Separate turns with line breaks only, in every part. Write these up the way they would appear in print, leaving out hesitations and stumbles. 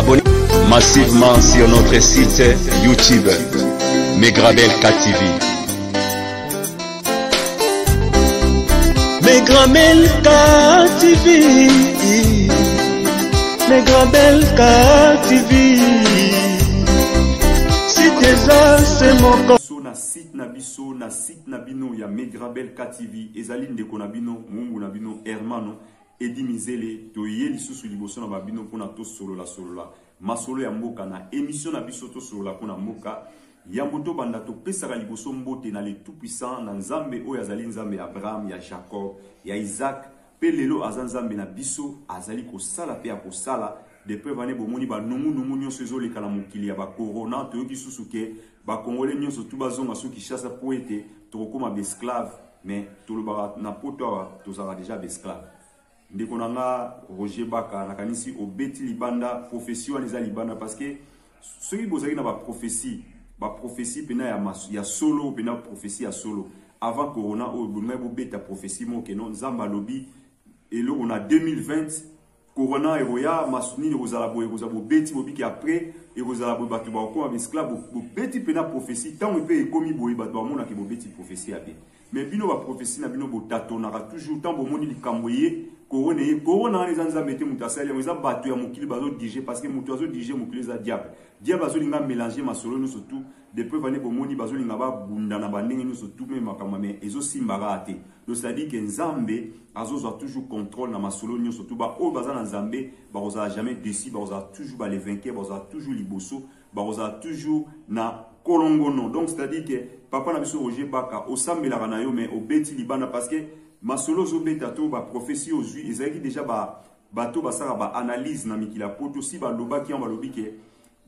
Abonnez massivement sur notre site YouTube Megrabelka TV.
Megrabelka TV, Megrabelka TV. C'est déjà c'est mon corps.
Na site na biso na site na bino ya Megrabelka TV ezali ndeko na bino mungu na bino Hermano Edi Mizele toye lisusu liboso na babino mpona to solola masolo ya mboka na émission na biso to solola mpona mboka ya moto banda to pesaka liboso mbote na le tout puissant na nzambe oyo azali nzambe ya Abraham ya Jacob ya Isaac pe lelo aza nzambe na biso azali kosala pe ya kosala depuis vane bomoni ba nungu nyonso ezoleka na mokili ya ba corona toyoki susu ke ba congolais nyonso tu bazonga soki chassa po ete tokokoma besclave mais tolobaka na poto awa tozala déjà besclave ndeko nanga Roger Baka nakanisi obeti libanda prophétie wana eza libanda parce que soki bozali na ba prophétie pena ya solo pena prophétie ya solo avant corona o bonga bobeta prophétie mo ke non nzamba lobi elo on a 2020 corona eroya masuni rozala boye kozabo beti bobiki après et rozala boye batu ba ko esclave bobeti pena prophétie tant pe ekomi boye batu ba mona ke bobeti prophétie ya bien mais bino ba prophétie na bino botatonaka toujours tant bomoni likamboye corona les nzambe te mutasali eza batu ya mokili bazo diriger parce que mutu azo diriger mokili za diable bazo linga mélanger masolo no surtout depuis vane bomoni bazo linga ba bunda na bandenge no surtout même makama mais ezo simbara ate donc ça dit que nzambe azo toujours contrôle na masolo no surtout ba o baza na nzambe ba oza jamais décis ba oza toujours ba les vainqueurs ba oza toujours liboso ba oza toujours na kolongono donc c'est à dire que papa na biso Roger Baka osambela na yo mais obeti libana parce que masolo zo beta to ba prophétie ozui ezaki déjà bato basara ba analyse na mikila poto si ba loba ki on ba lobi ke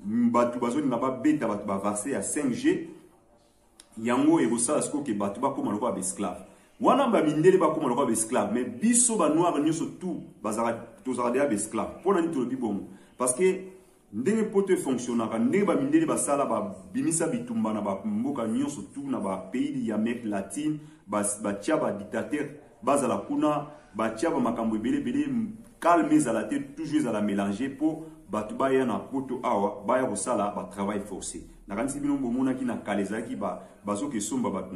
bato bazo nga ba beta bato ba verset ya 5G yango e bosala sko ke bato ba koma lokwa ba esclave wana ba mindele ba koma lokwa ba esclave mais biso ba noir nyoso tout bazara tozara de ba esclave pona ni to lobi bongo parce que ndenge poto fonctionnera ndenge ba mindele basala ba bimisa bitumba na ba mboka nyoso tout na ba pays ya Amérique latine ba tia ba dictateur bazala kuna batia ba makambo belé calme za la tête toujours à la mélanger pour batu baya na poto awa baya kosala ba travail forcé na kanisi bino bomona ki na kalezaki bazo ke somba batu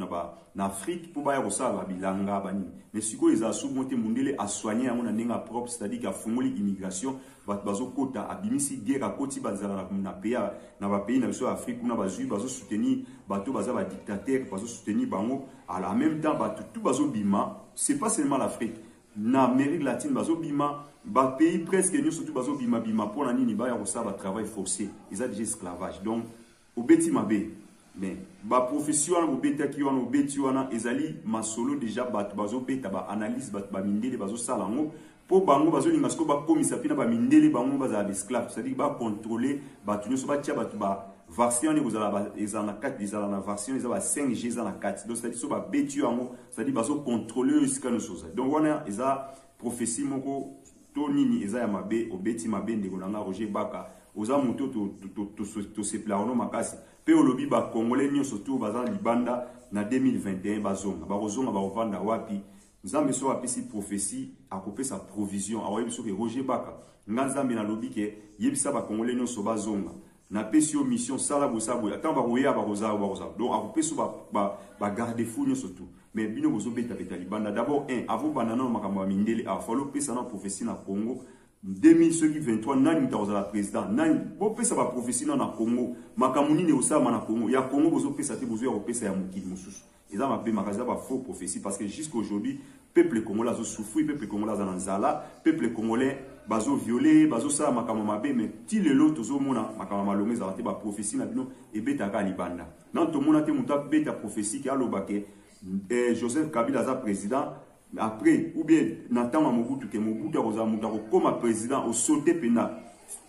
na Afrique pour baya kosala bilanga bani mais siko eza sumonte mundele a soigner yango na ndinga propre c'est-à-dire ka fungoli immigration batu bazo kota abimisi guerre akoti bazala na pays na ba pays na biso Afrique kuna bazui bazo soutenir batu baza ba dictateur bazo soutenir bango à la même temps batu tout bazo bima c'est pas seulement l'Afrique na Amérique latine bazo bima ba pays presque nous surtout bazo bima pour na nini ba ya kosala travail forcé ils ont déjà esclavage donc obeti mabe mais ba profession na obeti ki wana obeti wana ezali masolo déjà batu bazo beta ba analyse batu ba mindele bazo sala ngo po bango bazo linga sko ba komisa pina ba mindele bango baza esclave c'est-à-dire ba contrôler batu nyoso ba tia batu ba version ni bozala ezana 4 ezala na version ezala 5G ezana 4 donc c'est-à-dire so ba beti yango c'est-à-dire bazo contrôler iskano soza donc wana eza prophétie moko to nini eza ya mabe obeti mabe ndeko nanga Roger Baka oza moto to se plaono makasi pe olobi ba congolais nyo surtout baza libanda na 2021 bazonga ba kozonga ba ovanda wapi nzambe so apesi prophétie akopesa provision awayebi so ke Roger Baka nganzambe na lobi ke yebisa ba congolais nyo so bazonga na pesio mission sala bosabo attends ba roya ba roza donc akopeso ba garde fou nyo surtout mais bino bozo beta libanda d'abord avant banana makambo mindele a fallo pesa na prophétie na Congo 2023 nani mtaoza la président nani bo pesa ba prophétie na Congo makamuni ne osama na Congo ya Congo bozo pesa te bozo ya pesa ya mokili mususu eza mabe makaza ba faux prophétie parce que jusqu'aujourd'hui peuple congolais a souffert peuple congolais a nzala peuple congolais bazo violé bazo sa makambo mabe mais ti lelo tozo mona makambo malonge za te ba prophétie na bino e beta ka libanda nan to mona te muta beta prophétie ki alobake Joseph Kabila za président après ou bien Nathan Mobutu ke Mobutu akoza muta koma président au sauté pena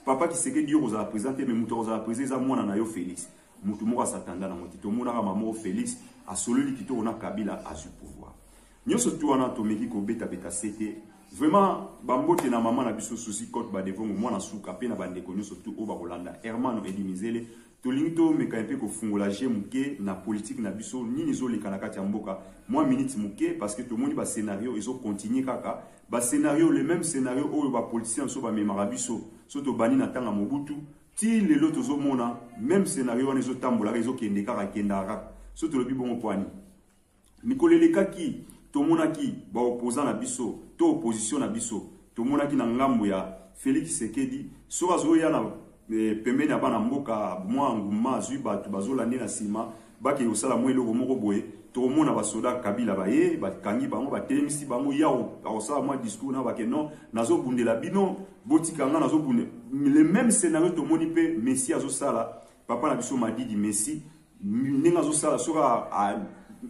papa qui seke dio koza président mais muta koza président mwana na yo Félix mutu moko satanda na motito mona ka mamo Félix a sololi kitoko na Kabila a su pouvoir nyoso tu wana to meki ko beta sete vraiment bambote na maman na biso souci côte ba devant moi na suka pe na bande konyo surtout au Bakolanda Hermano Edi Mizele tolingi to meka pe ko fungola je muke na politique na biso nini zo lekana kati ya mboka moi minute muke parce que tout le monde ba scénario ils ont continué kaka ba scénario le même scénario o ba politicien so ba memara biso so to bani na tanga Mobutu ti le loto zo mona même scénario on zo tambola zo kende kaka kendara so to lobi bon poani mikoleleka ki to mona ki ba opposant na biso to opposition na biso to mona ki na ngambo ya Félix Tshisekedi so bazo ya na pembeni ya bana mboka mwa nguma zui batu bazola ne na sima baki osala mwe eloko moko boye to mona basoda Kabila baye bakangi bango batelemisi bango yao osala mwa discours na bake non nazo bundela bino botika nga nazo bunde le même scénario to moni pe Messi azo sala papa na biso Madidi Messi ninga azo sala soka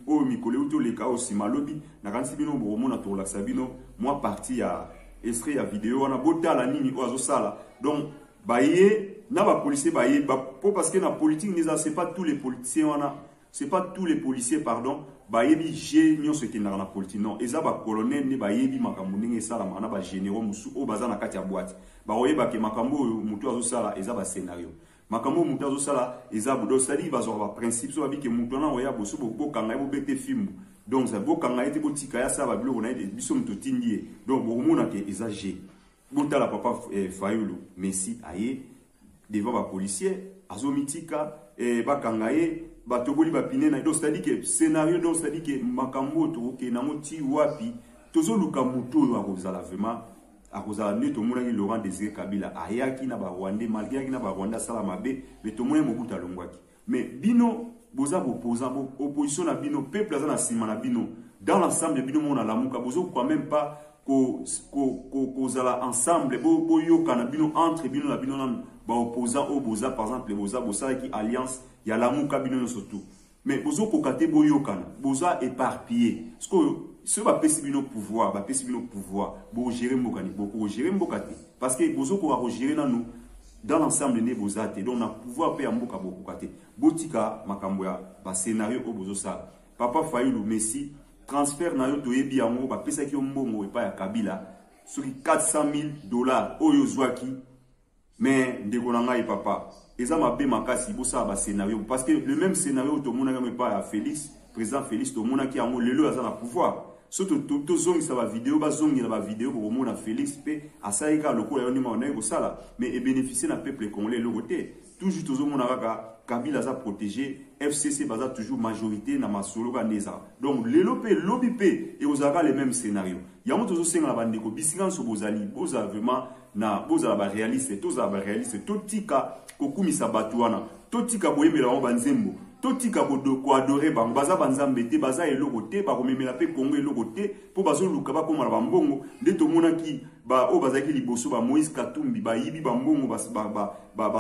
o mikole uto le chaos malobi na kanisi bino bo mona to la sabino moi parti ya extrait ya vidéo wana botala nini o azo sala donc baye na ba policier baye ba parce que na politique neza c'est pas tous les politiciens wana c'est pas tous les policiers pardon baye bi je nyo se kinara na politique non eza ba colonel ni baye bi makambo ninge sala mana ba généraux musu o baza na kati ya boîte ba oyeba ke makambo mutu azo sala eza ba scénario makambo mutu azo sala eza bodo sali bazo ba principe so ba bi ke mutu na oya boso bo kanga bo bete film donc ça bo kanga ete botika ya sa ba bilo na ete biso mutu tindie donc bo mona ke eza je botala papa Fayulu Messi aye devant ba policier azomitika ba kangaye ba toboli ba pinena donc c'est à dire que scénario donc c'est à dire que makambo to ke na moti wapi tozo luka muto yo akozala vraiment akozala ne to mona ki Laurent Désiré Kabila ayaki na ba Rwanda malgré ki na ba Rwanda sala mabe mais to mona Mobutu alongwaki mais bino boza opposant opposition na bino peuple za na sima na bino dans l'ensemble bino mona lamuka bozo quand même pas kozala ensemble bo yokana bino entre bino na bino na ba opposant au boza par exemple boza qui alliance ya lamuka bino surtout mais bozo kokate bo yokana boza éparpillé parce que ce ba pesi bino pouvoir bo gérer mbokani bo gérer mbokati parce que bozo ko gérer na nous dans l'ensemble ne bozate donc na pouvoir pe ya mboka bo kokate botika makambo ya ba scénario au bozo ça papa Fayulu Messi transfert na yo toyebi yango ba pesa ki mbongo epa ya Kabila soki $400,000 oyo zwaki mais ndeko na ngai papa eza mabe makasi bosa ba scénario parce que le même scénario to mona ngame pa ya Félix président Félix to mona ki yango lelo aza na pouvoir surtout to zongi sa ba vidéo ba zongi na ba vidéo ko mona Félix pe asaika lokola yo ni ma na ko sala mais e bénéficier na peuple congolais le côté toujours to mona kaka Kabila za protégé FCC baza toujours majorité na masolo ka neza donc lelo pe lobby pe et ozaka les mêmes scénarios yango tozo senga na bandeko bisinga so bozali boza vraiment na boza ba réaliste toza ba réaliste totika kokumisa batuana totika boyemela ba banzembo totika ko adorer bango baza banzambe te baza eloko te ba komemela pe Congo eloko te po bazo luka ba komala ba mbongo nde to mona ki ba o bazaki liboso ba Moïse Katumbi ba yibi ba mbongo ba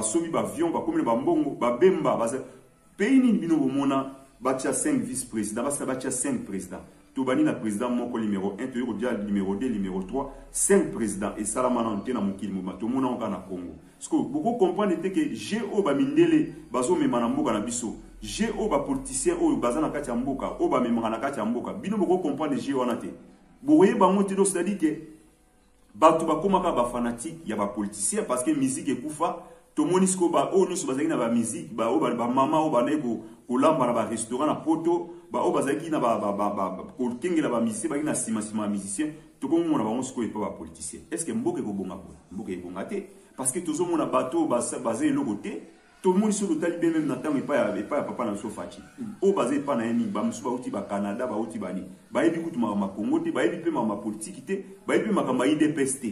sobi ba avion ba komela ba mbongo ba bemba baza pays ni bino bomona ba tia 5 vice-présidents ba tia 5 présidents to bani na président moko numéro 1 to yoko dia numéro 2 numéro 3 5 présidents et salamana ntena mokili moma to mona onka na Congo parce que beaucoup comprendre que GO ba mindele bazo memana mboka na biso GO ba politicien o bazana kati ya mboka o ba memana na kati ya mboka bino beaucoup comprendre GO wana te boye ba monte do c'est-à-dire que bato ba komaka ba fanatique ya ba politicien parce que musique ekufa to monisko ba o nyuso bazaki na ba musique ba o ba mama o ba neko kolamba na ba restaurant na poto ba o bazaki na ba ko kengela ba musicien ba na sima musicien to ko mona ba onsko e pa ba politicien est-ce que mboka ko bonga ko mboka e bonga te parce que tozo mona bato basé le côté tout le monde sur le talibé même na tango e pa ya papa na so fachi o bazé pa na yemi ba musu ba uti ba Canada ba uti bani ba yebi kutu ma Congo te ba yebi pe ma politique te ba yebi makamba IDPS te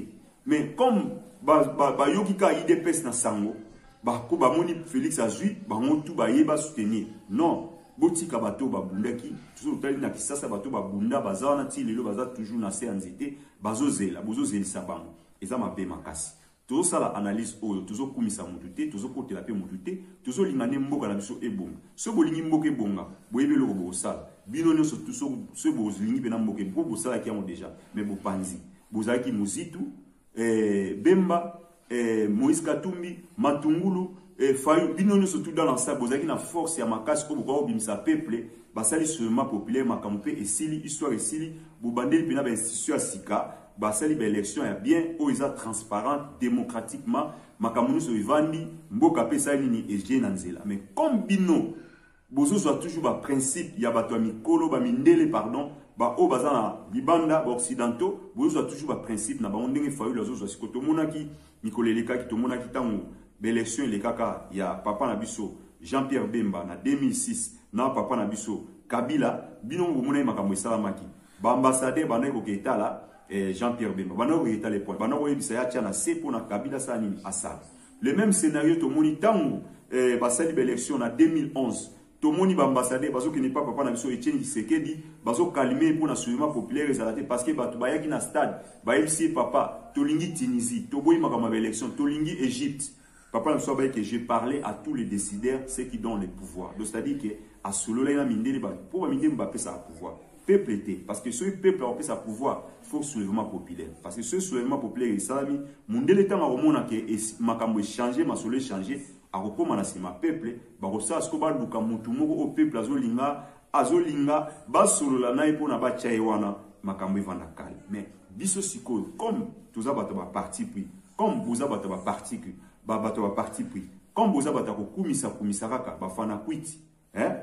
mais comme ba yokika IDPS na sango ba ko ba moni Félix azui ba montu ba yeba soutenir non botika bato ba bundaki toujours tali na kisasa bato ba bunda baza na ti lelo baza toujours na séanzité bazozela bozozelisa bango eza mabe makasi tozo sala analyse oyo tozo kumisa mutu te tozo kotela pe mutu te tozo lingane mboka na biso ebonga so bolingi mboka ebonga boyebe loko bosala bino nyonso so bolingi pe na mboka bo bosala ki yango déjà mais bopanzi bozalaki muzitu Bemba Moïse Katumbi Matungulu Fayulu bino nyonso tout dans l'ensemble bozalaki na force ya makasi ko boko bimisa peuple basali seulement populaire makampe esili histoire esili bobandeli pena ba institution sika basali ba élection ya bien o isa transparent démocratiquement makambo so ivandi mboka pesa nini eje na nzela. Mais comme bino bozo soit toujours ba principe ya bato ya mikolo ba mindele pardon ba o bazana libanda ba occidentaux bozo soit toujours ba principe na ba ndenge fayu la zo siko to monaki mikoleleka ki to monaki tango ba élection le kaka ya papa na biso Jean-Pierre Bemba na 2006 na papa na biso Kabila bino ngomona makambo esalamaki ba ambassadeur bana ko ketala Jean-Pierre Bemba bana ko ketala les points bana ko yebisa ya tia na sepo na Kabila sa nini asala. Le même scénario to moni tango basali ba élection na 2011 to moni ba ambassadeur bazo ki ne pas papa na biso Etienne Tshisekedi bazo calmer pour na soulèvement populaire ezalate parce que batu bayaki na stade ba MC papa to lingi Tunisie to boyi makambo ba élection to lingi Égypte. Papa ne savait que j'ai parlé à tous les décideurs, ceux qui donnent le pouvoir. Donc c'est-à-dire que à solo là minde pour minde Mbappé ça pouvoir. Peuple était parce que ce peuple a sa pouvoir, il faut soulèvement populaire. Parce que ce soulèvement populaire il salami monde le temps à romona que makambo changer, ma solo changer, à repoma na sima peuple, ba rosa sko ba luka mutu moko au peuple azolinga ba solo la na ipona ba chaewana makambo vanda kale. Mais biso siko comme tous abata ba parti puis comme vous abata ba parti bato ba parti pris comme boza bata ko kumisa kaka bafana kwiti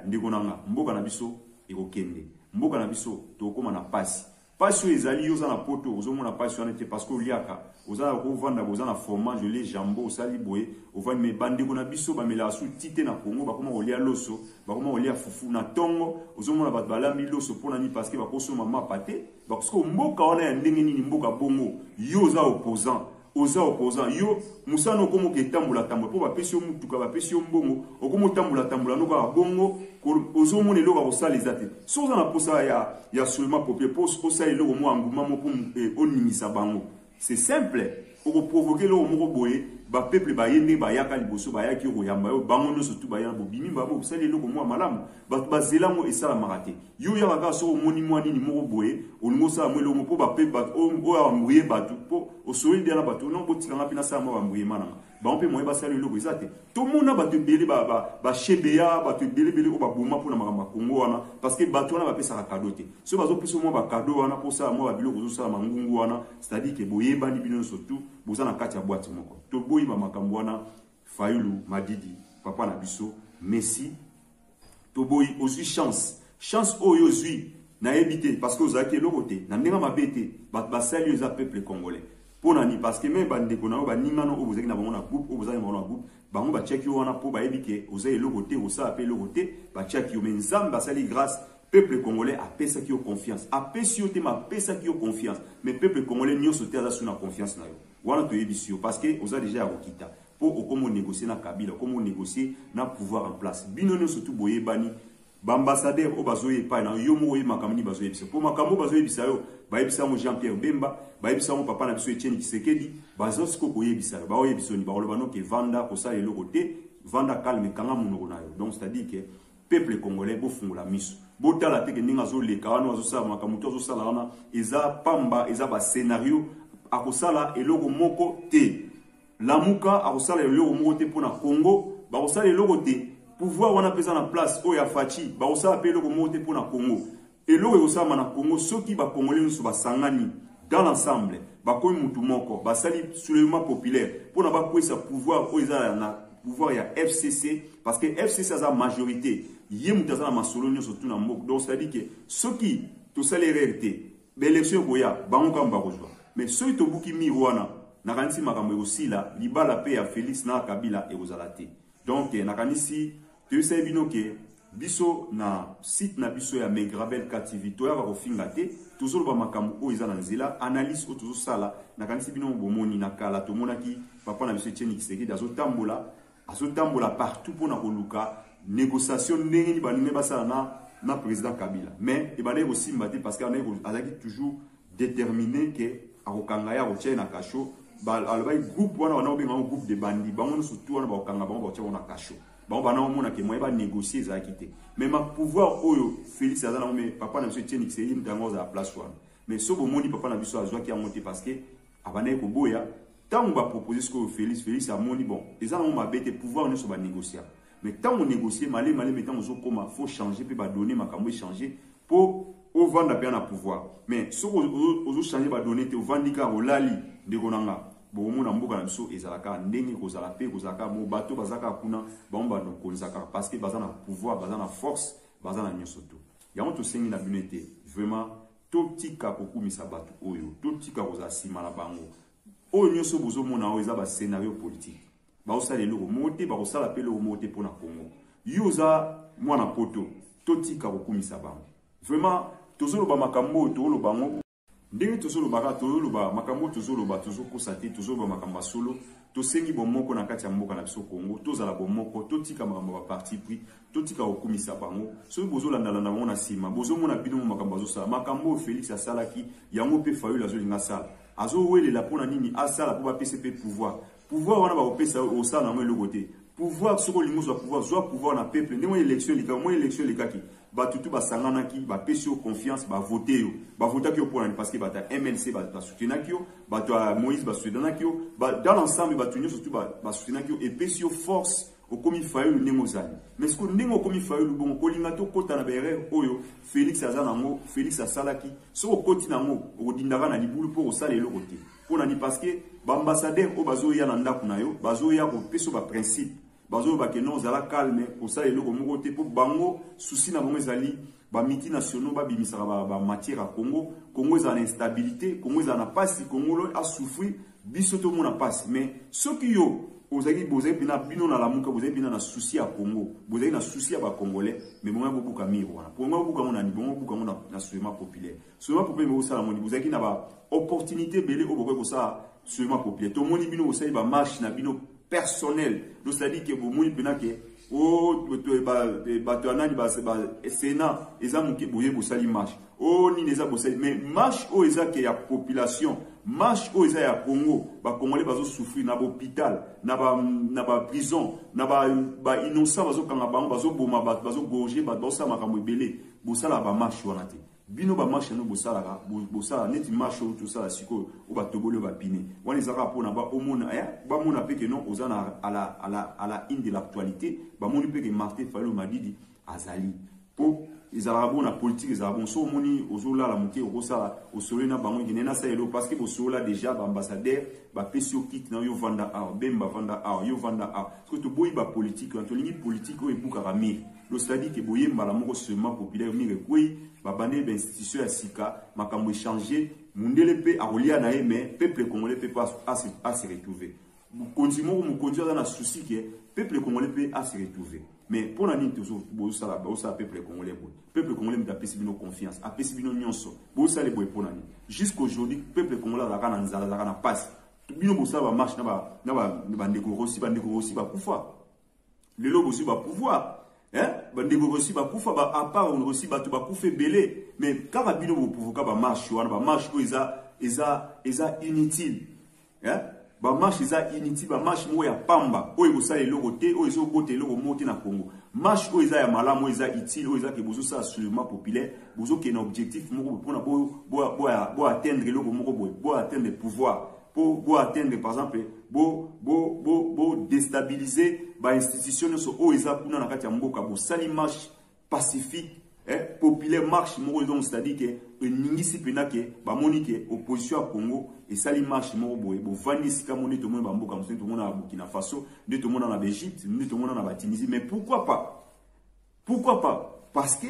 ndeko nanga mboka na biso ekokende mboka na biso to koma na pasi ezali yoza na poto ozomona pasi wana te parce que liaka ozala ko vanda boza na fromage les jambon osali boye ovani me bandeko na biso bamela su tite na Congo bakoma olia loso bakoma olia fufu na tongo ozomona bato balambi loso pona ni parce que bakoso mama pate parce que mboka wana ya ndenge nini mboka bongo yoza opposant oza opposant yo musano komo ke tambula po ba pesio mutuka ba pesio mbongo okomo tambula no ka bongo ozo mone lo ka osala ezate soza na posa ya seulement populaire pos osala lo mo anguma mo pour onimisa bango c'est simple oko provoquer lo mo boye ba peuple ba yende ba yaka liboso ba yaki ro yamba yo bango no surtout ba yamba bimi ba bo osala lo mo malamu ba zela mo esala marate yo ya ka so moni mwani ni mo boye olingo sa mo lo mo po ba peuple ba o ambuye batu po osoyi bien na batu non botika nga pina sa mo ba ambuye mana ba on peut mo ba sala lo ko ezate to mona batu bele ba shebeya batu bele ko ba boma po na makamba Kongo wana parce que batu wana ba pesa cadeau te so bazo pesa mo ba cadeau wana po sa mo ba biloko zo sala mangungu wana c'est-à-dire que boyeba ni bino surtout boza na kati ya boîte moko to boyi ba makambo wana Fayulu Madidi papa na biso Messi to boyi aussi chance oyo zui na éviter parce que ozaki eloko te na ndenga mabete ba sali eza peuple congolais pona ni parce que même bande ko na ba ningano o bozaki na bango na groupe o bozaki na bango na groupe bango ba check yo wana po ba ebike oza eloko te osa appeler eloko te ba check yo mais nzamba ba sali grâce peuple congolais a pesa qui yo confiance a pesa yo te ma pesa qui yo confiance mais peuple congolais nyoso te aza suna confiance na yo wana to yebisio parce que oza déjà akokita po okomo négocier na Kabila okomo négocier na pouvoir en place bino nyo surtout boyebani ba ambassadeur o bazoye pa na yo mo makamni bazoye bisa po makambo bazoye bisa yo ba yebisa mo Jean-Pierre Bemba ba yebisa mo papa na biso Etienne Tshisekedi bazosko koyebisa ba oyebisoni ba oloba no ke vanda ko sa eloko te vanda calme kanga munoko na yo donc c'est-à-dire que peuple congolais bo fungula miso bo tala te ke ninga zo leka wana zo sa makambo to zo sala wana eza pamba eza ba scénario akosala eloko moko te lamuka akosala eloko moko te pona Congo ba kosala eloko te pouvoir wana pesa na place oya fachi ba osala pe eloko moko te pona Congo eloko ekosala na Congo soki ba congolais nso basangani dans l'ensemble ba koyi mutu moko ba sali soulèvement populaire pona ba kwesa pouvoir oya na pouvoir ya FCC parce que FCC a sa majorité yé mutu na masolo nyo surtout na mbok donc c'est à dire que soki to sali réalité l'élection koya bango kamba kozwa mais ceux to buki miroana na kanisi makambo ekosila libala pe ya Félix na Kabila ekozalate donc na kanisi tu sais bino ke biso na site na biso ya Megrabel TV to ya ba kofinga te toujours ba makambo o izana nzela analyse o toujours sala na kanisi bino bomoni na kala to monaki papa na biso Etienne Tshisekedi azotambola partout pour na koluka négociation ndenge ni baninga basala na président Kabila mais e bana aussi mbate parce que azaki toujours déterminé que akokanga ya roche na kasho ba albai groupe wana wana obenga groupe de bandi bango surtout wana ba okanga bango ba tia na kasho bango bana omona ke moye ba négocier za kité mais ma pouvoir oyo Félix azana mais papa na biso Etienne Tshisekedi mtango za place wana mais so bomoni papa na biso azwa ki amonte parce que abana ko boya tant ba proposer ce que Félix a moni bon ezana mo mabete pouvoir ne so ba négocier mais tant on négocier malé mais tant on zo koma faut changer pe ba donner makambo changer pour au vendre bien à pouvoir. Mais ce qu'on changer va donner, au vendika au lali de gonanga. Bon, mon ambo quand même ezalaka ndenge kozala pe kozaka mo bateau bazaka kuna bomba donc kozaka parce que bazana pouvoir, bazana force, bazana nyosoto. Ya on to sengi na binete vraiment tout tika kokumisa bato oyo, tout tika koza sima la bango. Oyo nyoso bozo mona oyo eza ba scénario politique. Ba osala le moté, ba osala pe le moté pour na Congo. Yoza mwana poto, tout tika kokumisa bango. Vraiment tozolo ba makambo tozolo bango ndenge tozolo baka tozolo ba makambo tozolo ba tozolo kosate tozolo ba makambo solo to sengi bomoko na kati ya mboka na biso Congo tozala bomoko to tika makambo ba parti pris to tika okumisa bango so bozo landala na mona sima bozo mona bino makambo azosala makambo Félix asalaki yango pe fayu la zo linga sala azo wele la pona nini asala po ba PCP pouvoir wana ba opesa au sala na ngwe côté pouvoir soko lingozo pouvoir zo pouvoir na peuple ndemo élection likaki batutu basangana ki ba pesio confiance ba voter yo ba voter ki pour parce que bata MLC ba soutenir ki yo bata Moïse ba soutenir ki yo dans l'ensemble batutu surtout ba soutenir ki yo et pesio force au komi fayu ndemo zali mais ce que ndemo komi fayu bon kolinga to kota na berere oyo Félix azanango Félix asalaki so koti nango odindaka na libulu pour osala le côté pour nani parce que ba ambassadeur o bazo ya na ndako na yo bazo ya ko peso ba principe bazo ba que non zala calme pour ça eloko moko te pour bango souci na bango ezali ba multinationaux ba bimisaka ba matière à Congo eza na instabilité Congo eza na pasi Congo a souffrir biso to mona pasi mais ce qui yo ozaki bina bino na lamuka bozaki bina na souci à Congo bozaki na souci à ba congolais mais bonga bobuka miro wana pour moi bobuka mona ni bonga bobuka mona na soulèvement populaire mais ça la moni bozaki na ba opportunité belé o boko ça soulèvement populaire to moni bino osali ba marche na bino personnel donc c'est-à-dire que vous mouni pena que oh bato anani ba Sénat ezamuki boye bosali marche oh ni neza bosali mais marche o eza que ya population marche o eza ya Congo ba congolais bazo souffrir na hôpital na ba prison na ba innocent bazo kanga bango bazo boma bazo gorger bazo sa makambo ebele bosala ba marche wana te bino ba marche no bosala neti marche tout ça siko o ba tobolo ba pine wana ezaka pona ba omona ba mona pe que non ozana à la in de l'actualité ba moni pe que Martin Fayulu Madidi azali po ezala bona politique ezala bon so moni ozola la moke okosala osolena bango ngenena sa elo parce que bosola déjà ba ambassadeur ba pesio kit na yo vanda a bemba vanda a yo vanda a parce que to boyi ba politique to lingi politique o ebuka ramir lo c'est-à-dire que boye mbala moko seulement populaire ni rekoi ba bande ba institution ya sika makambo échanger mundele pe akolia na mais peuple congolais peut pas à se retrouver continuons mu conduire dans la souci que peuple congolais peut à se retrouver mais pour nani toujours bosala peuple congolais mta pesi bino confiance a pesi bino nyonso bosala boye pour nani jusqu'aujourd'hui peuple congolais la kana nzala la kana passe bino bosala ba marche na ba ndeko Rossi ba kufa lelo bosi ba pouvoir bandeko aussi ba kufa ba à part on aussi ba to ba kufa belé mais kaka bino bo pouvoir ba marche wana ba marche ko eza inutile ba marche eza inutile ba marche mo ya pamba oyo bosala eloko te oyo zo bote eloko moti na Congo marche ko eza ya malamu eza utile oyo eza ke bozo sa soulèvement populaire bozo ke na objectif moko pona bo atteindre eloko moko bo atteindre pouvoir pour atteindre par exemple déstabiliser ba institution so o eza kuna na kati ya mboka bo sali marche pacifique populaire marche moko donc c'est-à-dire que ningisi pena ke ba monique opposition à Congo et sali marche moko boye bo vandi sika moni to mona ba mboka musu to mona na Burkina Faso de to mona na Égypte de to mona na Tunisie mais pourquoi pas parce que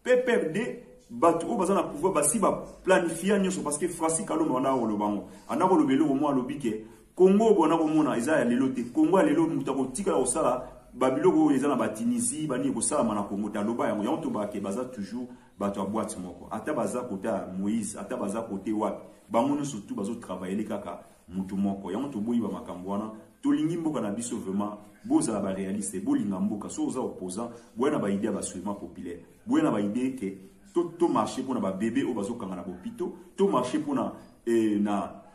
PPRD bato o bazana pouvoir basi ba planifier nyonso parce que Francis Kalomba na olobango ana kolobelo mo alobike Congo bona ko mona eza ya lelo te Congo ya lelo mutako tika osala babiloko eza na ba Tunisie bani ko sala mana Congo taloba yango yanto ba ke baza toujours bato a boîte moko ata baza côté Moïse ata baza côté wapi bango no surtout bazo travailler kaka mutu moko yango to boyi ba makambo wana to lingi mboka na biso vraiment boza ba réaliste bolinga mboka so oza opposant boyana ba idée ba soulèvement populaire boyana ba idée que tout marché pour na ba bébé au bazo kanga na bopito tout marché pour na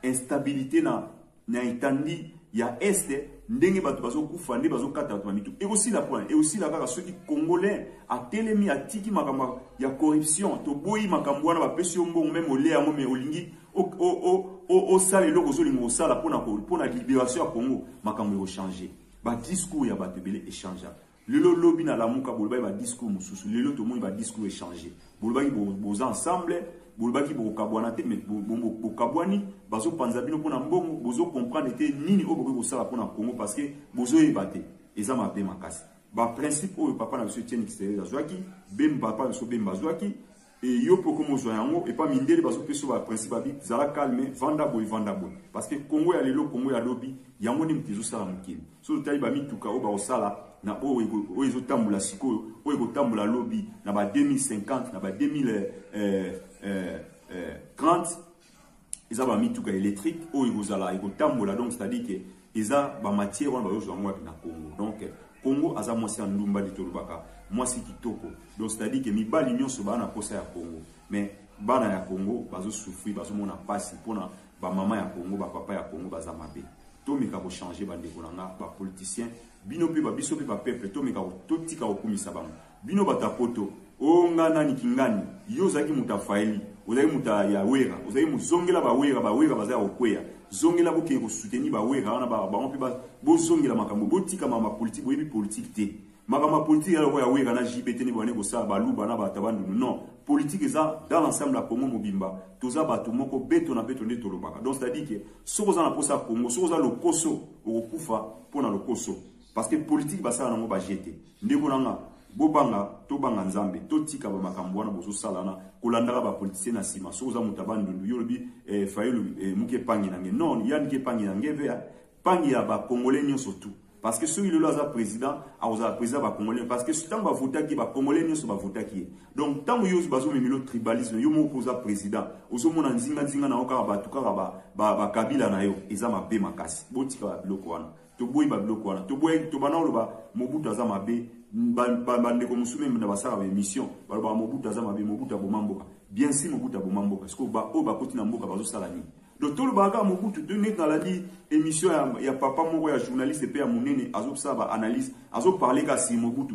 instabilité na itandi ya este ndenge bato bazo kufa nde bazo kata bato mitu et aussi la kaka ceux qui congolais a telemi atiki makamba ya corruption to boyi makambo wana ba pesi mbongo même olé yango mais olingi o sala eloko zolingo osala pona libération ya Congo makambo yo changer ba discours ya bato belé échanger lelo lobby na lamuka bolba ba discours mususu lelo to mo ba discours échanger bolba ki boza ensemble bolba ki bokabwana te mais bokabwani bazo panza bino pona mbongo bozo comprendre te nini oboke ko sala pona Congo parce que bozo yebate eza mabe makasi ba principe oyo papa na biso tieni kisere azwaki bem papa biso bem bazwaki et yo poko mo zo yango et pas mindele bazo peso ba principe abi zala calme vanda boy parce que Congo ya lelo Congo ya lobby yango ni mtizo sala mukini so tali ba mituka o ba osala na o ezo tambula sikoyo o ego tambula lobby na ba 2050 na ba 2030 ils ont mis tout cas électrique ou ils ont tambola donc c'est-à-dire que ils ont ba matière on va jouer en na Congo donc Congo aza moi c'est en ndumba de tolubaka moi c'est kitoko donc c'est-à-dire que mi ba l'union so ba na kosa ya Congo mais bana ya Congo bazo souffrir bazo mona passe pona ba mama ya Congo ba papa ya Congo baza mabe to meka ko changer ba ndeko nanga ba politicien bino pe ba biso pe ba peuple to meka to tika okumisa bango bino batapoto o ngana ni kingani yo zaki mutafaeli ozali muta ya wera ozali muzongela ba wera baza okweya zongela boke ko soutenir ba wera wana ba mpe ba bozongela makambo botika mama politique boyebi politique te makama politique ya wera na JBT ni bone ko sa ba luba na ba tabandu non politique eza dans l'ensemble la Congo mobimba toza bato moko beto na beto nde tolobaka donc c'est à dire que soko za na posa Congo soko za lokoso okufa pona lokoso parce que politique basala nango ba jeter ndeko nanga bobanga to banga nzambe to tika ba makambo wana bozo salana kolandaka ba politicien na sima so za mutabandundu yolobi fayelu muke pangi nange non yani ke pangi nange vea pangi ya ba congolais nyonso tout parce que celui là za président a président ba congolais parce que tant ba votaki ba congolais nyonso ba votaki donc tant yo bazo memilo tribalisme yo mo posa président ozo mona nzinga na oka ba tukaka ba kabila na yo eza mabe makasi botika ba biloko wana to boyi ba biloko wana to boyi to bana oloba Mobutu aza mabe bandeko musume na basara émission baloba Mobutu aza mabe Mobutu abomamboka bien si Mobutu abomamboka parce que ba o ba koti na mboka bazo sala ni donc to lobaka Mobutu de net dans la dit émission ya papa moko ya journaliste pe ya munene azo saba analyse azo parler ka si Mobutu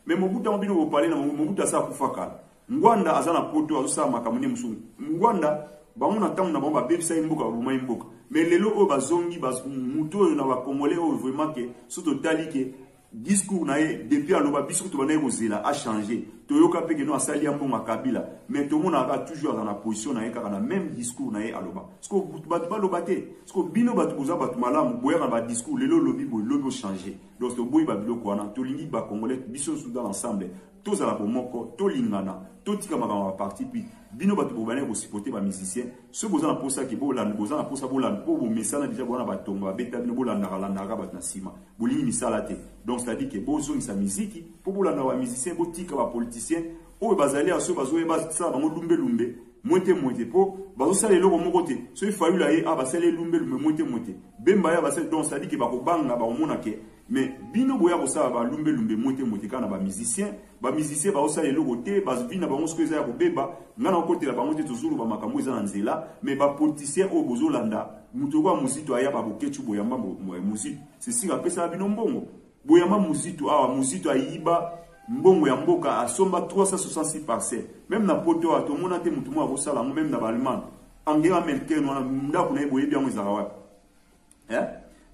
mais Mobutu ambino ko parler na Mobutu asa kufaka ngwanda azana poto azo saba makamune musu ngwanda bamona tamu na bomba bebisa imboka boma imboka mais lelo o bazongi muto na ba congolais o vraiment que surtout tali que discours nae depuis aloba biso to banaye kozela a changer toyoka pe que no asali ya mbonga kabila mais to mona ka toujours dans la position nae kaka na même discours nae aloba parce que batu ba lobate parce que bino batu boza batu malamu boya na ba discours lelo lobi changer donc to boyi ba biloko wana to lingi ba congolais biso dans l'ensemble tous à la bomoko to lingana to tika makama parti puis bino batu bobane ko supporter ba musicien ce boza na posa ki bolanda boza na posa bolanda po bo mesana déjà bona batonga ba beta bino bolanda ba na sima bolingi misala te donc c'est à dire que bozo ni sa musique po bolanda ba musicien bo tika ba politicien o bazali aso bazo eba sa bango lumbe moite po bazo sala eloko moko te so il fallu la ba sala lumbe moite bemba ya ba sala donc c'est à dire que ba ko banga ba mona ke mais bino boya ko sa ba lumbe moite kana ba musicien ba osala eloko te ba vina ba ngosko eza ya ko beba ngana ko te la bango te tozulu ba makambo eza na nzela mais ba politicien o bozo landa muto kwa muzito aya ba bokechu boyamba muzito c'est si ka pesa bino mbongo boyamba muzito awa muzito ayiba mbongo ya mboka asomba 366 parcelles même na poto ato mona te mutu mo akosala même na ba allemand angela merkel wana ndako na eboye bien ngezaka wa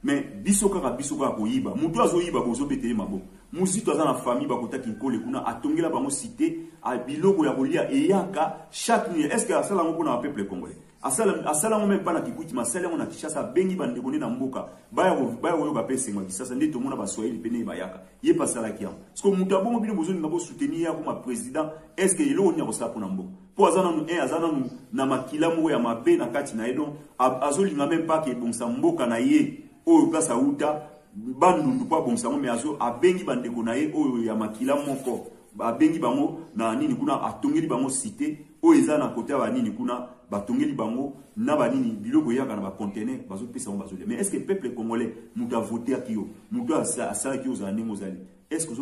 mais biso kaka koyiba mutu azoyiba bozo beteye mabo muzito aza na famille bakotaki nkole kuna atongela bango cité a biloko ya kolia eyaka chaque nuit est-ce que asala ngo na peuple congolais asala ngo même pas na kikuti masala ngo na Kinshasa bengi bande kone na mboka baya oyo ba pese ngo Kinshasa ndito mona ba Swahili pene bayaka ye pasala kia parce que mutu abongo bino bozo ngabo soutenir ya kuma président est-ce que ilo nya kosala kuna mboka po azana nu na makila mo ya mabe na kati na edo azolinga même pas ke bonsa mboka na ye oyo place uta bandundu pa bonsango mais azo abengi bandeko na ye oyo ya makila moko abengi bango na nini kuna atongeli bango cité oyo eza na côté ba nini kuna batongeli bango na ba nini biloko yaka na ba conteneur bazo pesa ngo bazo mais est-ce que peuple congolais muta voter akio muta asala kio za ndenge ozali est-ce que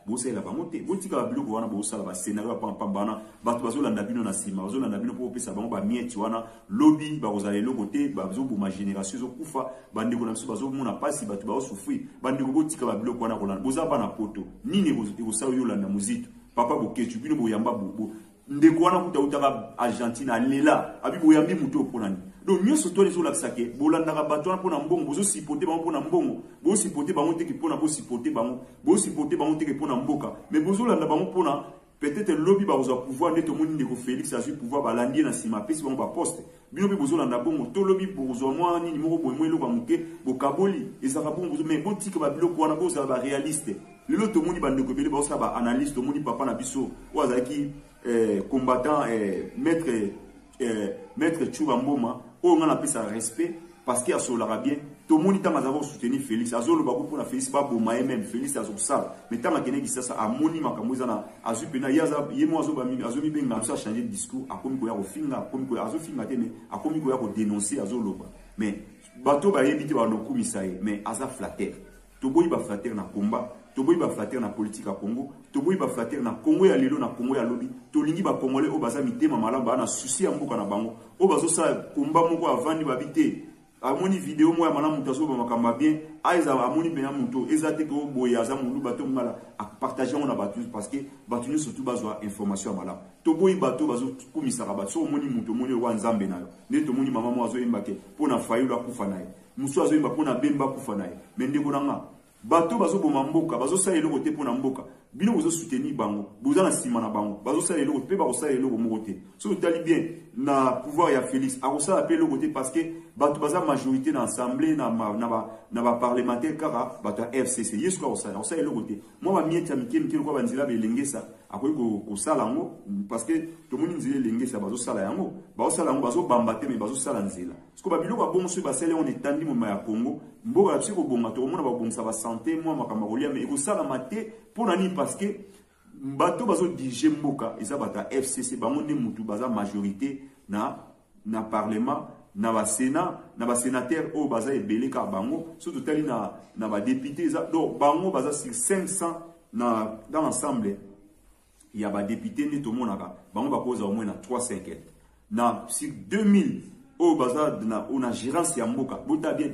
bo sala bango te botika ba biloko wana bo sala ba scénario pa bana bato bazo landa bino na sima bazo landa bino po pesa bango ba mieti wana lobby ba kozala eloko te bazo boma génération zo kufa bandeko na biso bazo mona pasi bato ba souffrir bandeko botika ba biloko wana kolanda boza bana poto nini bozala yo landa muzito papa boketu bino boyamba ndeko wana kuta utaka Argentine alela abi boyambi muto oponani donc nous surtout les autres saké bolanda rabatona pour mbongo bozo sipoter bango pour mbongo bozo sipoter bango te ki pour na bo sipoter bango te ki pour na mboka mais bozo landa bango pour na peut-être lobby ba oza pouvoir neto moni ndeko Félix azui pouvoir balandier na sima pesi bango ba poste bino pe bozo landa bongo to lobby bozo moi ni moko boye mo eloko muke bokaboli ezaka bongo bozo mais botika ba biloko wana bozo ba réaliste lelo to moni bandeko bele ba osa ba analyste to moni papa na biso oza ki combattant maître Chouba Mboma on a appelé ça respect parce qu'il a solara bien tout le monde est en soutenir Félix azolo bako pour la Félix ba boma même Félix azo ça mais tant que negi ça a moni makamboza na azu pena yaza yemo azo ba mi azo mi benga ça changer de discours a komi ko ya ko finga komi ko azo finga te mais a komi ko ya ko dénoncer azolo ba mais bato ba yebiti ba no komisaye mais aza flatter to boyi ba flatter na combat to boyi ba flatter na politique à Congo to boyi ba flatter na Congo ya lelo na Congo ya lobi to lingi ba congolais o baza mitema malamba na souci ya mboka na bango o bazo sa combat moko avandi ba bité amoni vidéo moi malamu taso ba makamba bien aiza amoni pena muto ezate ko boya za mundu bato ngala a partager on a battu parce que battu surtout bazwa information malamu to boyi bato bazo kumisa ba so moni muto moni wa nzambe nayo ne to moni mama mo azo imbake pona fayulu akufa naye muso azo imba pona bemba kufa naye mendeko nanga bato bazo boma mboka bazo sa eloko te pona mboka bino bozo soutenir bango boza na sima na bango bazo sa eloko pe ba sa eloko moko te so tali bien na pouvoir ya Félix a ça appelé eloko te parce que bato baza majorité dans assemblée na ba parlementaire kara bato FCC yesu ka ça eloko te moi ba mieta mikemi ko banzila belengesa akoyi ko sala ngo parce que to moni nzile lengesa bazo sala yango bazo bamba te mais bazo sala nzila parce que ba biloko bon so ba sele on etandi mo ya Congo mboka la psycho bonga to mona ba bongsa ba santé moi makamba kolia mais ko sala maté pour nani parce que bato bazo diriger mboka eza bata FCC bango ne mutu baza majorité na parlement na ba sénat na ba sénateur o baza ebele ka bango surtout tali na ba député za donc bango baza sur 500 dans l'ensemble il y a ba député ne to monaka bango ba posa au moins na 3/5 na sur 2000 o baza na ona gérance ya mboka bota bien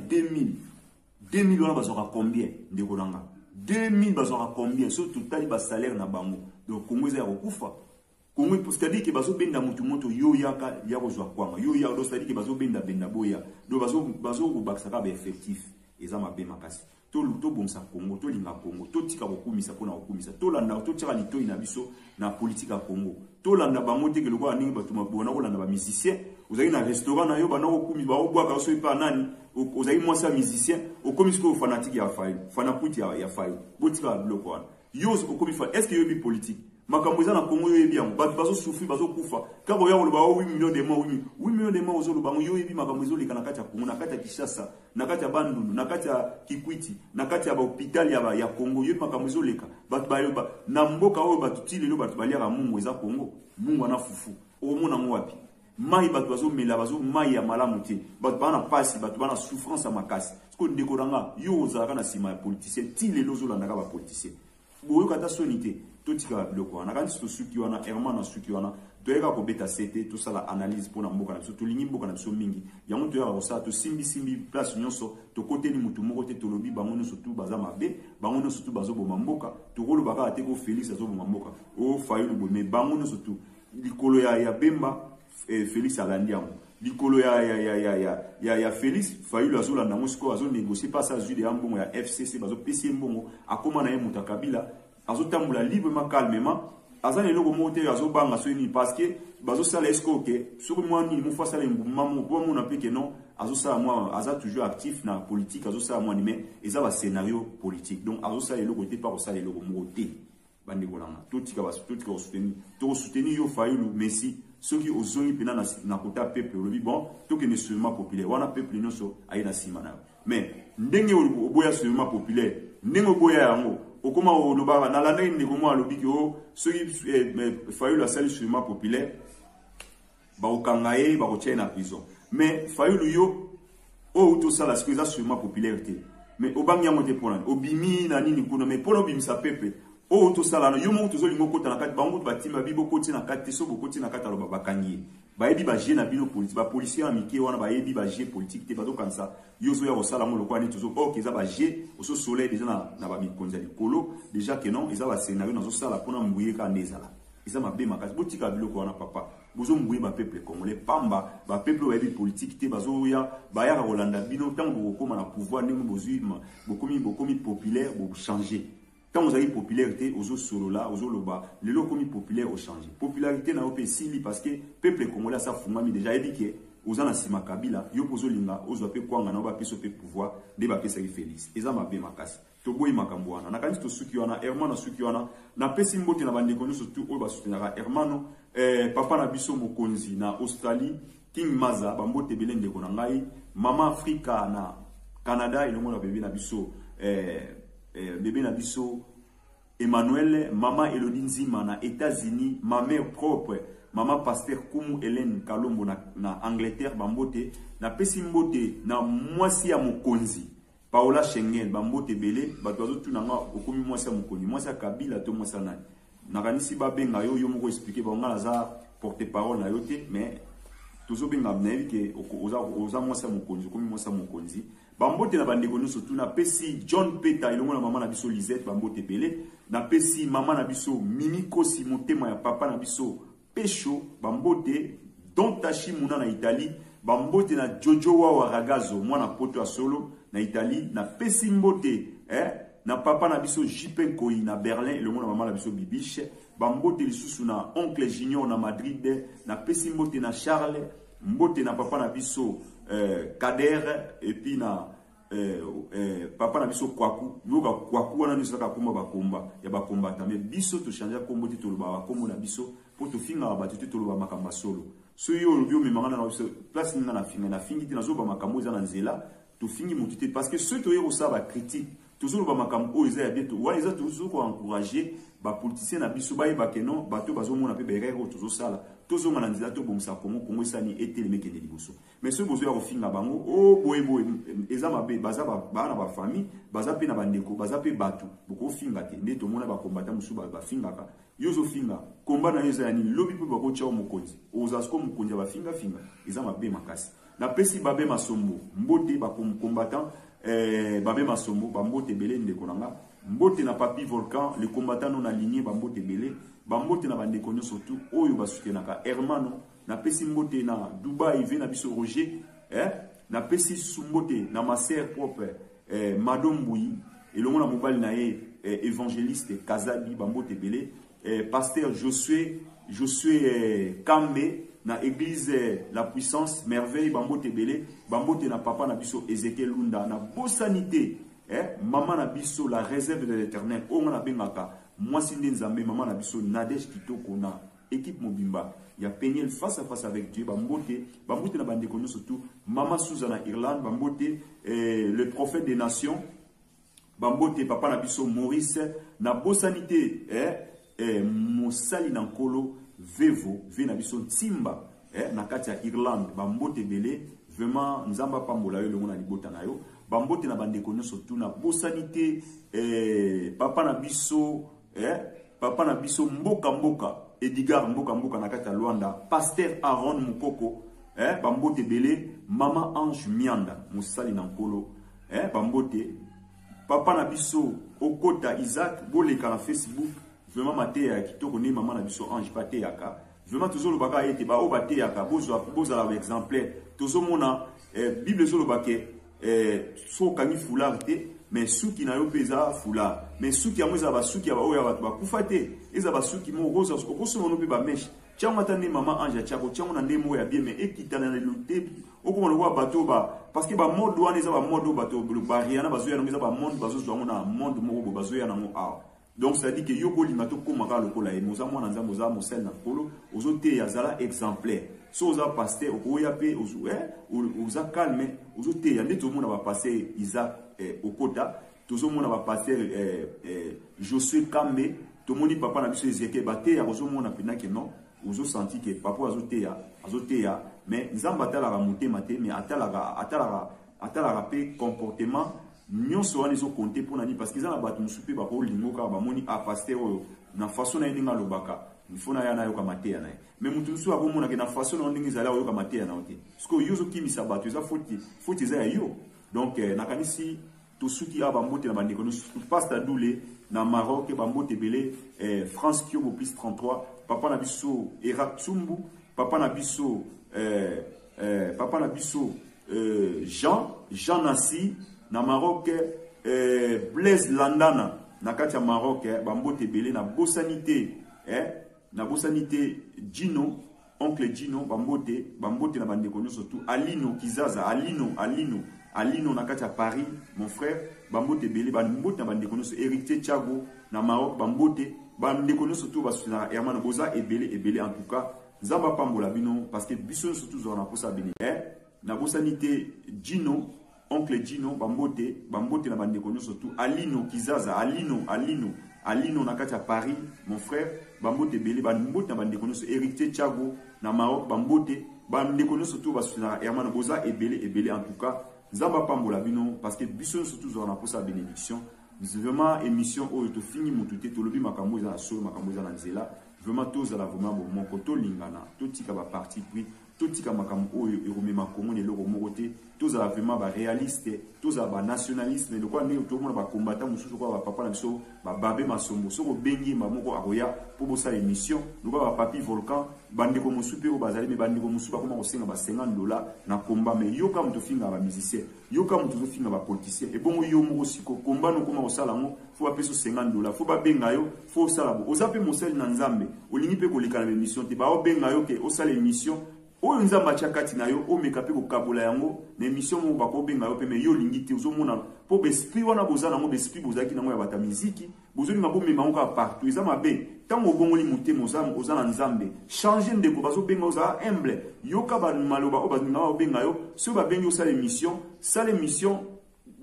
2000 wana bazoka combien ndeko nanga 2000 bazoka combien surtout tali ba salaire na bango donc Congo za kokufa Congo c'est-à-dire que bazo benda mutu moto yo yaka ya kozwa kwanga yo ya do c'est-à-dire que bazo benda boya do bazo ko bakisaka ba effectif eza mabe makasi to bomsa Congo to linga Congo to tika kokumisa pona kokumisa to landa to tira lito ina biso na politique ya Congo to landa bango te ke lokwa ningi bato mabona ko landa ba musicien ozali na restaurant na yo bana ko kumisa ba obwaka so epa nani ozali mwasa musicien okomisi ko fanatique ya faille fanakuti ya faille botika biloko wana yo okomifa est-ce que yo bi politique makambo eza na Congo yo yebi yango bato bazo souffrir bazo kufa kako ya oloba 8 millions de morts 8 millions de morts ozolo bango yo yebi makambo ezo leka na kati ya Congo na kati ya Kinshasa na kati ya Bandundu na kati ya Kikwiti na kati ya ba hôpital ya Congo yo makambo ezo leka bato bayoba na mboka oyo bato tilelo bato baliaka mungu eza Congo mungu ana fufu omona ngo wapi mai bato bazo mela bazo mai ya malamu te bato bana pasi bato bana souffrance ya makasi ko ndeko ranga yo ozaka na sima ya politicien tilelo zo landaka ba politicien boyo kata sonité to tika biloko wana kandi to suki wana herman na suki wana to yeka ko beta CT to sala analyse pona mboka na biso to lingi mboka na biso mingi yango to yaka ko sa to simbi place nyonso to côté ni mutu moko te to lobi bango nyonso tu baza mabe bango nyonso tu bazo boma mboka to kolo baka te ko Félix azo boma mboka o fayulu bo me bango nyonso tu likolo ya Bemba Félix alandi yango likolo ya Félix fayulu azo landa mosiko azo négocier passage de mbongo ya FCC bazo PC mbongo akoma na ye mutakabila azo tambula librement calmement azane loko mote azo banga soini parce que bazo sala esko ke sur moi ni mo face à l'engouement mo pour mon appliquer non azo sala moi aza toujours actif na politique azo sala moi ni mais eza ba scénario politique donc azo sala loko te pas sala loko mote bande kolanga tout tika soutenir yo fayulu Messi ceux qui ozongi pena na kota peuple lobi bon to que ne seulement populaire wana peuple nyonso aina simana mais ndenge oboya seulement populaire ndenge oboya yango okoma oloba na landa ndeko mo alobi ki o ceux qui fayulu asali seulement populaire ba okangaye ba kotia na prison mais fayulu yo o to sala ce que ça seulement popularité mais obangi yango te pona obimi na nini kuna mais pona obimi sa peuple o to sala no yo mo to zo lingo kota na kati bango batima bibo koti na kati so bokoti na kati aloba bakangi bayebi ba je na bino politique ba policier na mike wana bayebi ba je politique te bazo kansa yo zo ya kosala mo lokwa ni to zo o keza ba je o so soleil déjà na ba mikonza likolo déjà que non eza ba scénario na zo sala pona mbuye ka ndezala eza mabe makasi botika biloko wana papa bozo mbouye ba peuple congolais pamba ba peuple wa politique te bazo ya ba ya Rolanda bino tant boko na pouvoir ndenge bozuima bokomi populaire bo changer tant vous avez popularité aux solo là aux loba les locaux populaires ont changé popularité na opé sili parce que peuple congolais ça fungami déjà édiqué aux anasima kabila yo pozo linga aux apé kwanga na ba peso pe pouvoir de ba pesa Félix eza mabe makasi to boyi makambo wana na kanisi to suki wana hermano suki wana na pesi mbote na bande konyo surtout o ba soutenir hermano papa na biso mokonzi na Australie King Maza bambote belende ko na ngai mama Afrika na Canada ilongo na bébé na biso bébé na biso Emmanuel, maman Elodie Nzima na États-Unis, ma mère propre, maman pasteur Kumu Hélène Kalombo na Angleterre, bambote, na pesimbote na mwasi ya mokonzi, Paola Schengen, bambote belé, batozo tout nanga okomi mwasi ya mokonzi, mwasi ya Kabila to mwasi na nakanisi babenga yo moko expliquer ba ngala za porte-parole na yote, mais tozo benga mnevi ke oza mwasi ya mokonzi, okomi mwasi ya mokonzi. Bambote na bandeko nyonso tu na pesi John Peta ilongo na mama na biso Lisette bambote belé na pesi mama na biso Mimi Kosi motema ya papa na biso Pecho bambote Don Tashi Muna na Italie bambote na Jojo wa Ragazo mwana poto ya solo na Italie na pesi mbote na papa na biso Jipen Koi na Berlin ilongo na mama na biso Bibiche bambote lisusu na oncle Junior na Madrid na pesi mbote na Charles mbote na papa na biso Kader et puis na papa na biso Kwaku yoka Kwaku wana nisaka komba bakomba ya bakombata mais biso to changer kombo ti to ba kombo na biso po to finga ba ti to ba makamba solo so yo bio me mangana na biso place ninga na fingi ti na zo ba makambo za na nzela to fingi motité parce que ceux to yero ça ba critique toujours ba makambo o eza ya bien to wa eza toujours ko encourager ba politiciens na biso ba yeba ke non bato bazo mona pe berero toujours sala tozo ngana nzela to bomsa Kongo esani etele mekende liboso mais ceux bozo ya kofinga bango o boye eza mabe baza ba na ba famille baza pe na bandeko baza pe bato boko finga te nde to mona ba kombata musu ba finga ka yozo finga komba na yeza yani lobi pe bako cha mokonzi oza sko mokonzi ba finga eza mabe makasi na pesi babe masombo mbote ba combattant babe masombo bambote belé ndeko nanga mbote na papi volcan le combattant non aligné bambote belé bambote na bandeko nyo surtout oyo basutenaka hermano na pesi mbote na Dubai ve na biso Roger na pesi sumbote na ma sœur propre Madame Bouyi elongo na mobali na ye évangéliste Kazadi bambote belé pasteur Josué Kambe na église la puissance merveille bambote belé bambote na papa na biso Ezekiel Lunda na bosanité maman na biso la réserve de l'Éternel on na bengaka moi si nzambe maman na biso Nadège Kitoko na équipe mobimba ya Peniel face à face avec Dieu bambote na bandeko nyo surtout maman Suzana Irlande bambote le prophète des nations bambote papa na biso Maurice na bosanité mosali na nkolo vevo ve na biso Timba na kati ya Irlande bambote belé vraiment nzamba pambola yo longo na libota na yo bambote na bandeko nyo surtout na bosanité papa na biso mboka Edgar mboka na kati ya Luanda pasteur Aaron Mukoko bambote belé mama Ange Mianda mosali na nkolo bambote papa na biso Okota Isaac boleka na Facebook vraiment matéya kitoko ne mama na biso Ange pateyaka vraiment toujours le baka ete ba o bateyaka bozo la exemplaire toujours mona Bible zo le baké so kangi foulard te mais suki na yo peza foulard mais suki amoza ba suki ba oya ba kufate eza ba suki mo rosa okoso no pe ba mesh tianga tane mama Ange tiako tianga na ndemo ya bien mais ekitana na lutte okoma lo wa bato ba parce que ba mode wana eza ba mode bato ba riana bazo ya no eza ba monde bazo zo na monde mo bazo ya na mo a donc ça dit que yoko limato komaka lokola e moza mwana nzambo za mosel na kolo ozote ya zala exemplaire so oza pasteur okoya pe oza calme ozote ya ndeto mona ba pasteur Isaac Okota tozo mona ba pasteur Josué Kambe to moni papa na biso Ezekiel bate ya ozo mona pena ke non ozo senti que papa azote ya mais nzamba tala ga motema te mais atala pe comportement nyonso wana ezo compter pour nani parce que za na bato musupe ba ko lingoka ba moni a pasteur na façon na ndinga lobaka ifona ya na yo kama te na mais mutu musu abomona ke na façon na ndinga zala yo kama te na ote parce que yozo kimisa bato za faute za yo donc na kanisi to suki aba mbote na bandeko no pasta doule na Maroc ba mbote belé France Kyobo plus 33 papa na biso Eratsumbu papa Nabiso, Jean Nassi, na Maroc, Blaise Landana, na katia Maroc, Bambote Belé, na Bossanité, na Bossanité Gino, oncle Gino, Bambote na bande connu surtout, Alino Kizaza, Alino na katia Paris, mon frère, Bambote Belé, Bambote na bande connu surtout, héritier Thiago, na Maroc, Bambote, bande connu surtout, na Herman Boza, et Belé en tout cas, Zamba Pambola Bino, parce que Bisson surtout, on a pour ça béni, na Bossanité Gino, oncle Gino, Bambote na bande connu surtout, Alino Kizaza, Alino na katia Paris, mon frère, Bambote Belé, Bambote na bande connu surtout, héritier Thiago, na Maroc, Bambote, bande connu surtout, na Herman Boza, et Belé en tout cas, Zamba Pambola Bino, parce que Bisson surtout, on a pour sa bénédiction. Vraiment, émission où tu finis mon tout, tu lobi makamouza sur makamouza nanzela. Vraiment, tous à la vraiment bon, mon koto lingana, tout tika ba parti pris, tout tika makamou et remet ma commune et le remoroté, tous à la vraiment ba réaliste, tous à ba nationaliste, mais le quoi, tout le monde va combattre, moussou, quoi, papa l'amso, ba babé ma sombo, so bengi, ma moko aroya, pour bosser l'émission, nous va papi volcan, bande comme souper au bazali, mais bande comme souper, comment on sait, ba $50, na combat, mais yo comme tu finis à ba musicien, yo comme tu finis à ba politicien, et bon, yo mo aussi, combat, nous comment on salamo, faut appeler sur $50, faut pas bengayo, faut salabo, aux appels mon sel nanzambe, au limite, pour les canaux d'émission, t'es pas au bengayo, que au sal émission, o nzamba chakati na yo o mekape ko kabola yango na émission mo bako benga yo pe me yo lingite ozo mona po besprit wana bozana mo besprit bozaki na mo ya bata muziki bozoli ngabo mema ngo partout ezama be tango bongoli mutemo ozana nzambe changer ndeko bazo benga oza humble yoka ba maloba o bazinga o benga yo so ba bengi o sala émission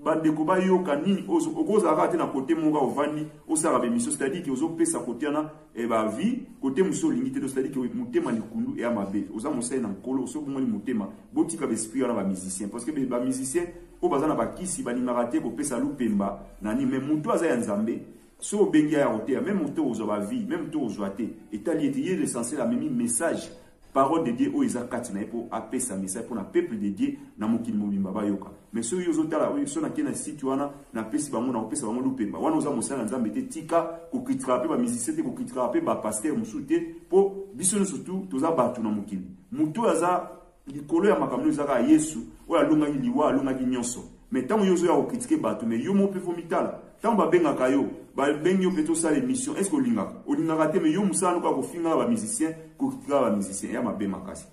bandeko ba yoka nini ozo okoza rate na côté monga ovandi o sala émission c'est-à-dire que ozo pesa côté na e ba vie côté muso lingite c'est-à-dire que mutema likundu e amabe oza mosai na nkolo so bongoli mutema botika ba esprit na ba musicien parce que ba musicien o bazana ba kisi ba nimarate ko pesa lupemba nani mais muto aza ya nzambe so bengi ya rotea même muto ozo ba vie même to ozo ate etaliete yé l'essentiel a même message parole de Dieu o ezakati na pour apesa message pour na peuple de Dieu na mokili mobimba ba yoka mais so yozo tala o so na kena site wana na pesi bango na opesa bango lupemba wana oza mosala nzambe te tika ko kritraper ba musicien te ko kritraper ba pasteur musute po biso surtout toza batu na mokili muto aza likolo ya makambo ezaka Yesu o alonga liwa alonga nyonso mais tant yozo ya ko critiquer batu mais yo mo pe vomitala tant ba benga kayo ba bengi yo peto sala émission est-ce que olinga te mais yo musala ko finga ba musicien ko kritraper ba musicien ya mabe makasi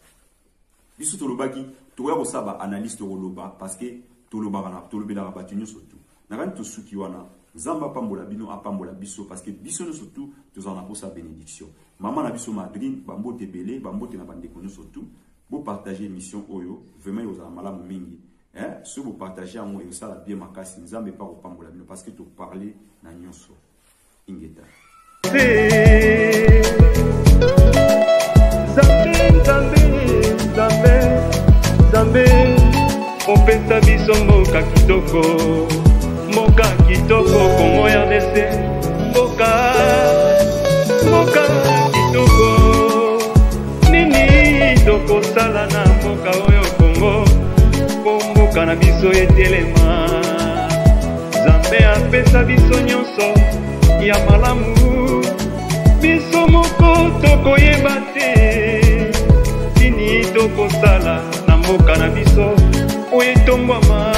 biso tolobaki toya ko saba analyste roloba parce que toloba bana tolobela ba batinyo surtout na kan to suki wana zamba pambola bino apambola biso parce que biso surtout tozana pour sa bénédiction maman na biso madrine bambote belé bambote na bande konyo surtout bo partager émission oyo vraiment yozala malamu mingi si vous partagez en moi et ça la bien makasi nzambe pas au pambola bino parce que tu parler na nyonso ingeta
Zambe opesa biso mboka kitoko Kongo RDC mboka kitoko nini tokosala na mboka oyo Kongo mboka na biso etelema Zambe apesa biso nyonso ya malamu biso moko tokoyeba te nini tokosala na mboka na biso oyo etombwama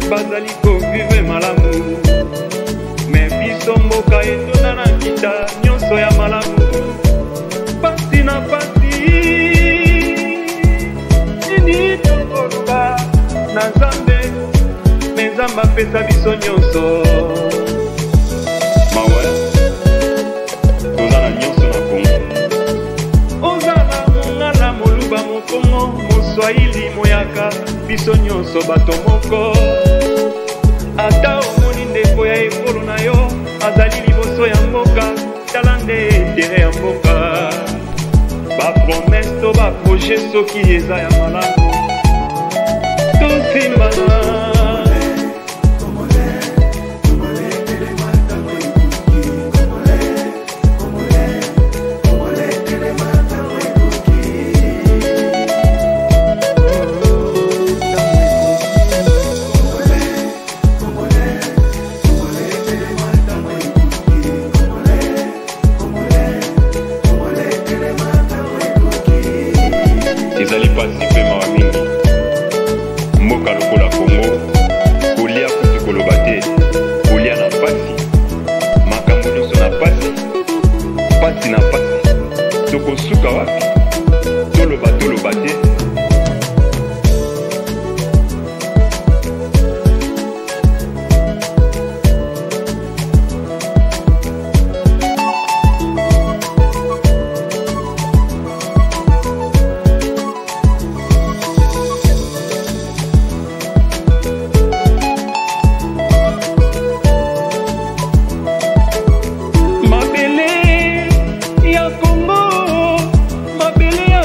bazali kovive malamu me biso mboka etona na kita nyonso ya malamu pasi na pasi nini tokoluka na Nzambe me Nzambe apesa biso nyonso mawe tozala nyonso na Kongo ozala mongala moluba mokongo moswahili moyaka biso nyonso bato moko ata omoni ndeko ya ekolo na yo azali liboso ya mboka tala nde etere ya mboka bapromese to baproje soki eza ya malamu tosimbana ezali pasi mpe mawa mingi mboka lokola Kongo kolia kutu koloba te kolia na pasi makambo nyonso na pasi pasi na pasi tokosuka wapi toloba te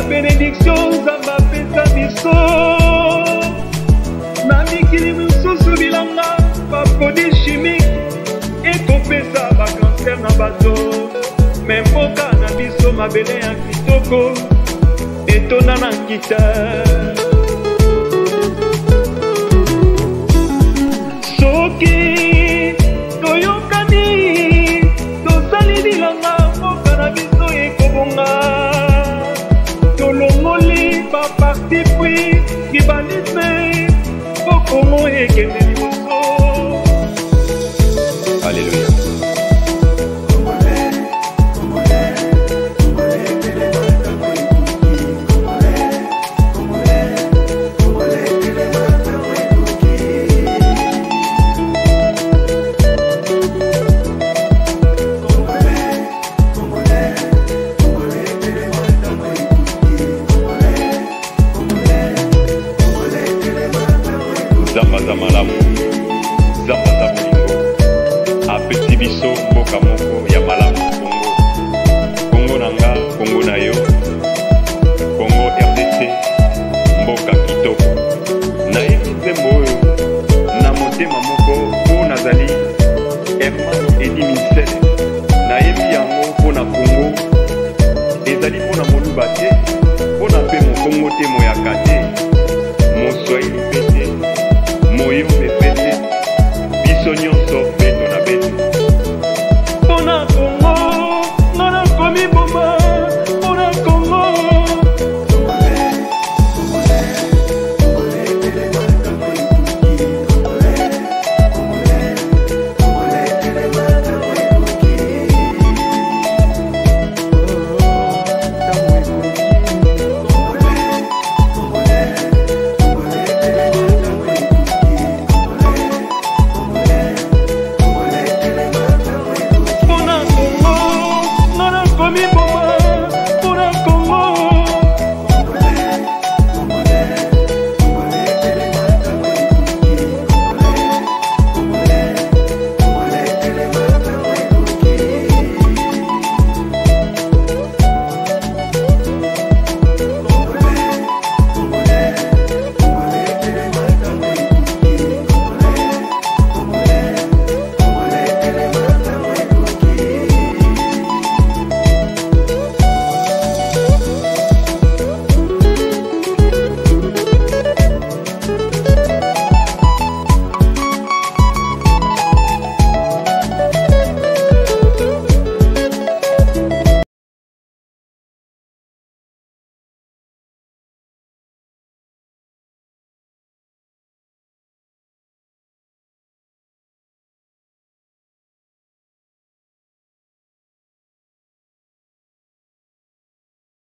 bénédiction zamba pesa biso na mikili mosusu bilanga baproduit chimique ekopesa bakanser na bato me mboka na biso mabele ya kitoko etona na nkita soki toyokani tosali bilanga mboka na biso ekobonga tolongoli baparti pui tribalisme bokongo ekende liboso alleluya zamba za malamu zamba za bolingo apesi biso mboka moko ya malamu Kongo na nga Kongo na yo Kongo RDC mboka kitoko nayebi nzembo oyo na motema moko mpo nazali Hermano Edi Minsele nayebi yango mpo na Kongo ezali mpo na moluba te mpo na mpe mokongo te moyaka te moswahili mpe